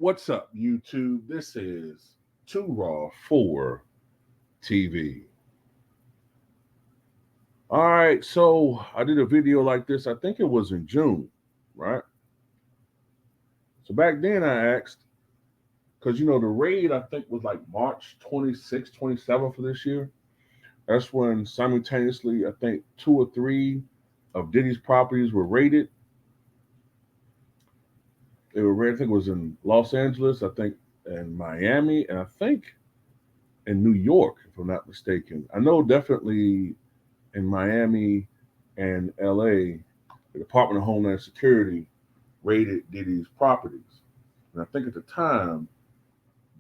What's up, YouTube? This is Too Raw for TV. All right, so I did a video like this. I think it was in June, right? So back then I asked, because the raid I think was like March 26th, 27th for this year. That's when simultaneously I think two or three of Diddy's properties were raided. They were raided, I think it was in Los Angeles, I think in Miami, and I think in New York, if I'm not mistaken. I know definitely in Miami and LA, the Department of Homeland Security raided Diddy's properties. And I think at the time,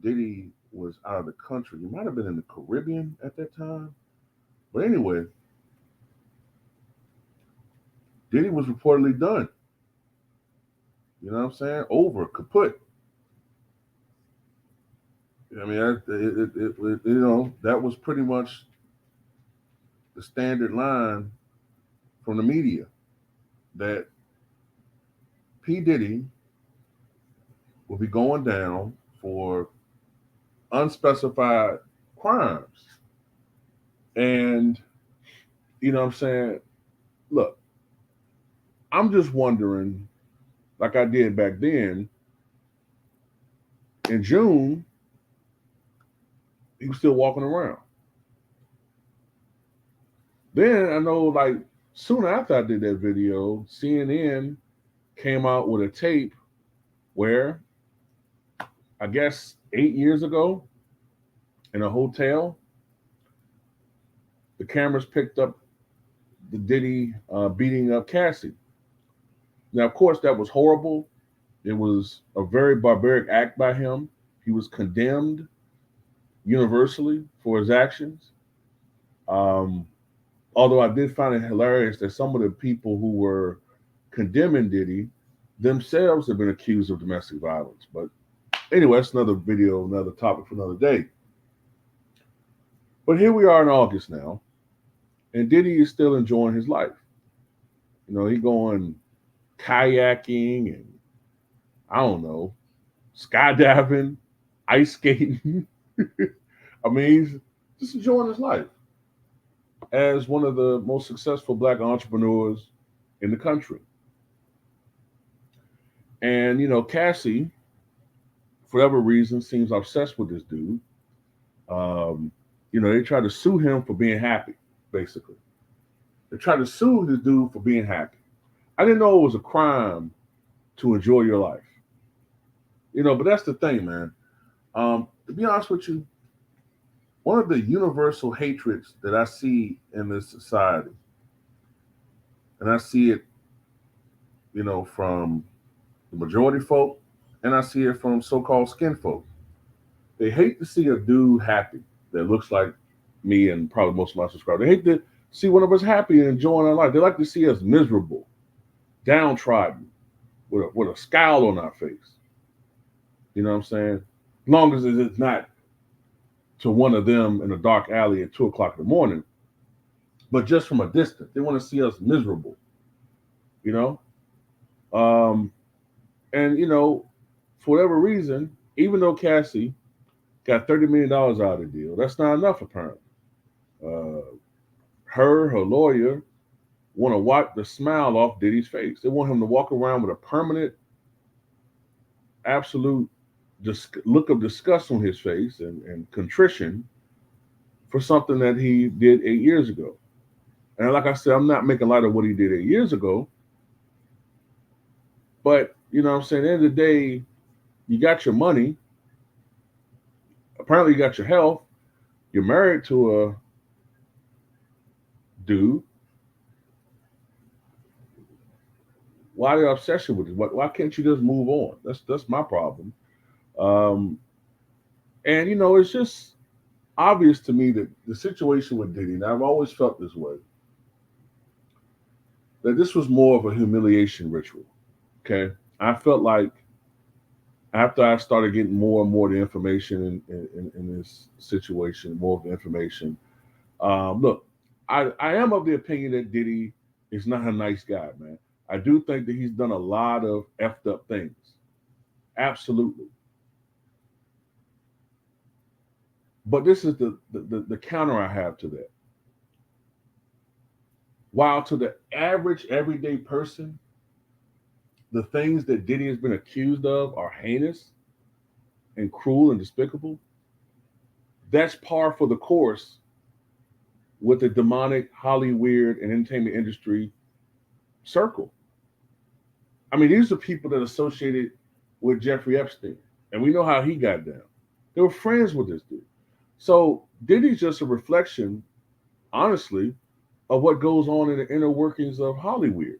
Diddy was out of the country. He might have been in the Caribbean at that time. But anyway, Diddy was reportedly done. You know what I'm saying? Over, kaput. I mean, that was pretty much the standard line from the media that P. Diddy will be going down for unspecified crimes. And, you know what I'm saying? Look, I'm just wondering, like I did back then, in June, he was still walking around. Then I know, like, soon after I did that video, CNN came out with a tape where, I guess, 8 years ago, in a hotel, the cameras picked up the Diddy beating up Cassie. Now, of course, that was horrible. It was a very barbaric act by him. He was condemned universally for his actions. Um, Although I did find it hilarious that some of the people who were condemning Diddy themselves have been accused of domestic violence. But anyway, that's another video, another topic for another day. But here we are in August now, and Diddy is still enjoying his life. He going kayaking and I don't know, skydiving, ice skating. I mean, he's just enjoying his life as one of the most successful black entrepreneurs in the country. And, Cassie, for whatever reason, seems obsessed with this dude. Um, they try to sue him for being happy, basically. They try to sue this dude for being happy. I didn't know it was a crime to enjoy your life. But that's the thing, man. To be honest with you, one of the universal hatreds that I see in this society, and I see it, from the majority folk, and I see it from so-called skin folk. They hate to see a dude happy that looks like me and probably most of my subscribers. They hate to see one of us happy and enjoying our life. They like to see us miserable, downtrodden, with a scowl on our face. You know what I'm saying? As long as it's not to one of them in a dark alley at 2 o'clock in the morning, but just from a distance. They want to see us miserable, you know? Um, and, for whatever reason, even though Cassie got $30 million out of the deal, that's not enough, apparently. Uh, her lawyer, want to wipe the smile off Diddy's face. They want him to walk around with a permanent, absolute look of disgust on his face and contrition for something that he did 8 years ago. And like I said, I'm not making light of what he did 8 years ago. But, what I'm saying, at the end of the day, you got your money. Apparently, you got your health. You're married to a dude. Why the obsession with it? Why can't you just move on? That's my problem. Um, and, it's just obvious to me that the situation with Diddy, and I've always felt this way, that this was more of a humiliation ritual. Okay. I felt like after I started getting more and more of the information in this situation, more of the information, look, I am of the opinion that Diddy is not a nice guy, man. I do think that he's done a lot of effed up things. Absolutely. But this is the counter I have to that. While to the average everyday person, the things that Diddy has been accused of are heinous and cruel and despicable, that's par for the course with the demonic Hollywood and entertainment industry circle. I mean, these are people that are associated with Jeffrey Epstein, and we know how he got down. They were friends with this dude. So Diddy's just a reflection, honestly, of what goes on in the inner workings of Hollywood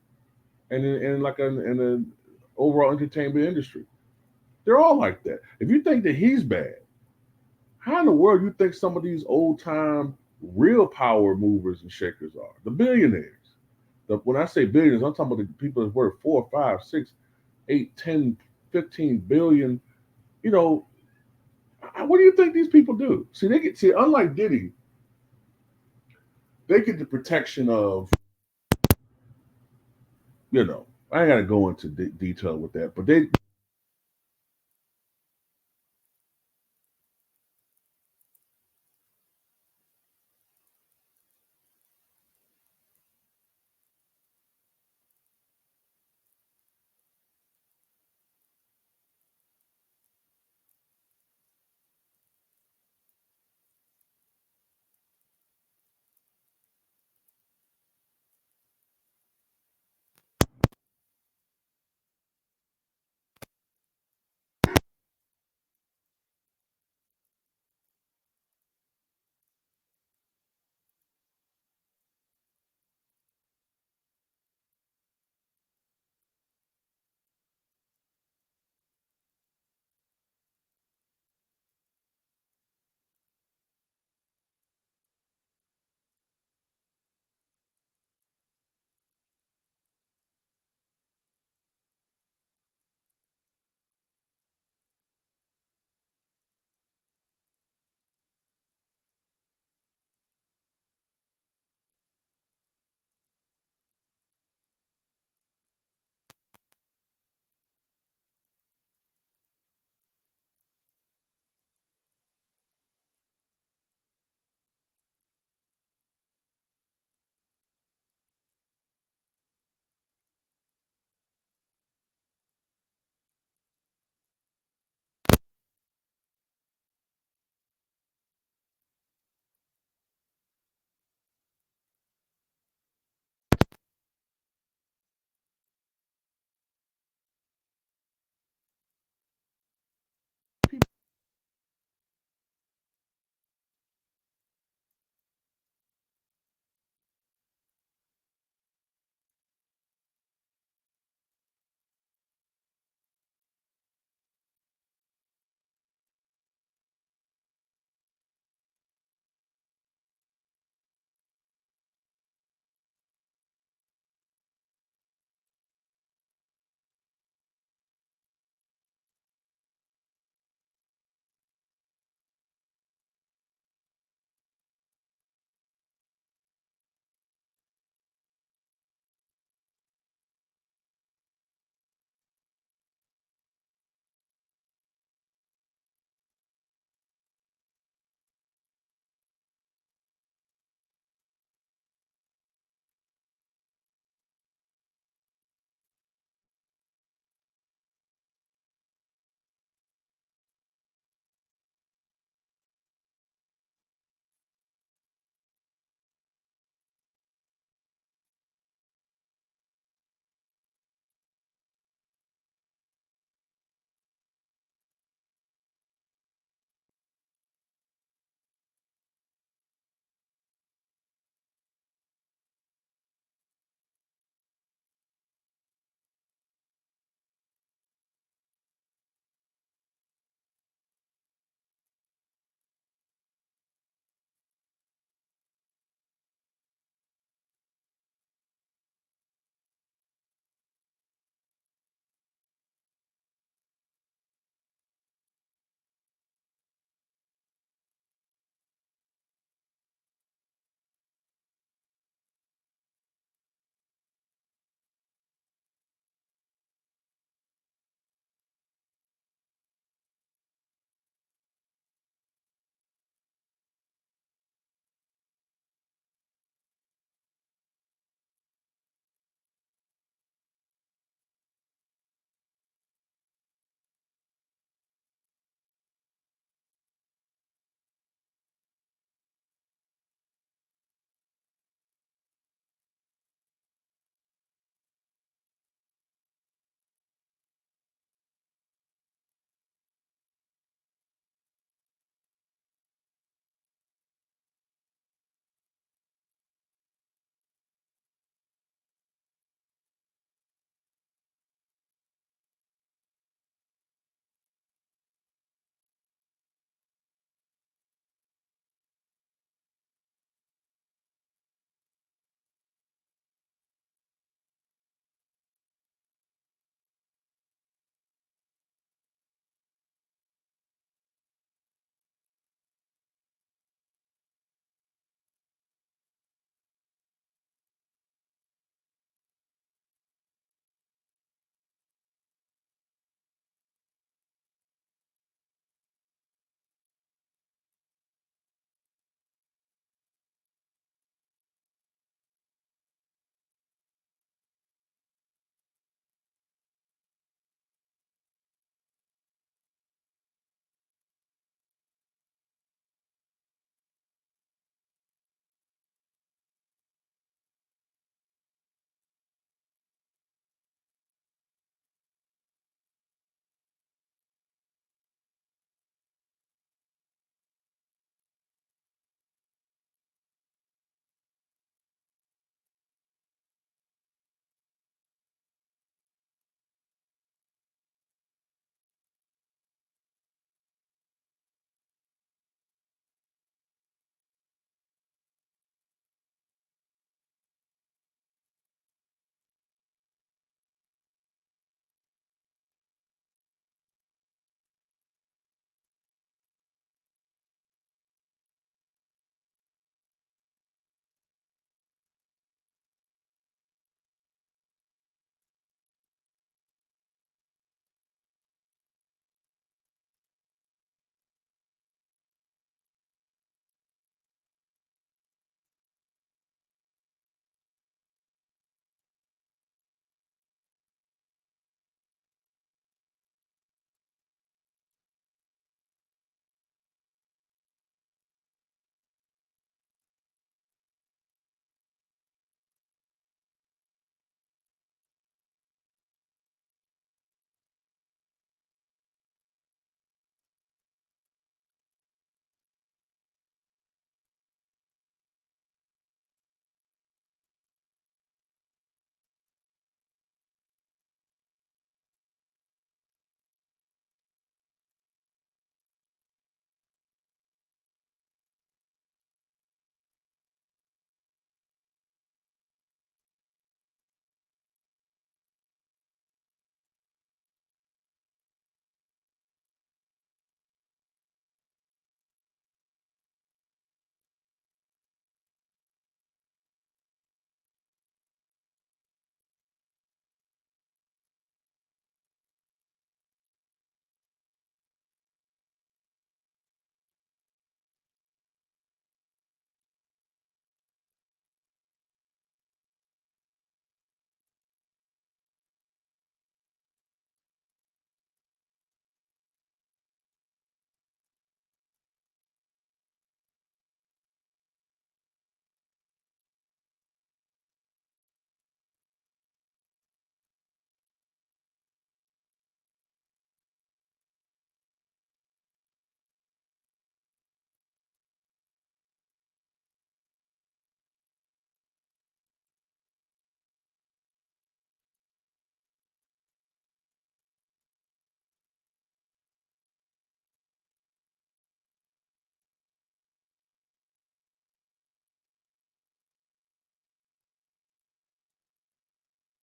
and in like an overall entertainment industry. They're all like that. If you think that he's bad, how in the world you think some of these old time real power movers and shakers are? The billionaires. When I say billionaires, I'm talking about the people that's worth 4, 5, 6, 8, 10, 15 billion. You know, what do you think these people do? See, unlike Diddy, they get the protection of, I ain't got to go into detail with that, but